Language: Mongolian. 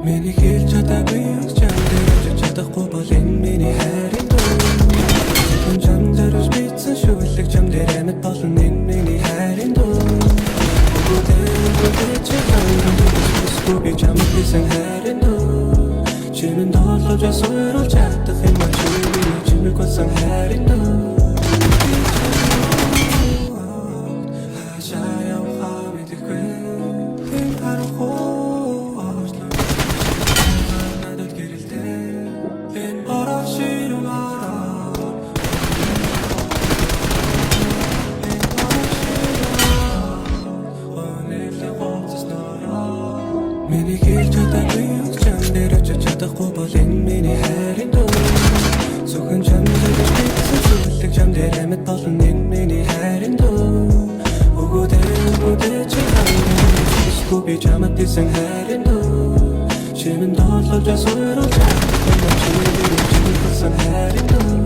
Миний хэлж чадаагүй юм чамд чадахгүй бол энэ миний хайрын дуу чам дөрөж битсэн шүлэг чам дээр амьд болон энэ миний хайрын дуу Бүгд би чамд бисэн хайрын дуу Чимэн доолож асуурал чадах юм а чимэг болсон хайрын дуу Миний хэлж чадаагүй юм чам дээр чадахгүй бол энэ миний хайрын дуу Зөвхөн чам дээр битсэн шүлэг чам дээр амьд болон энэ миний хайрын дуу Бүгд чи хандсан би чамд бисэн хайрын дуу Чимэн доолож асуурал чадах юм чимэг болсон хайрын дуу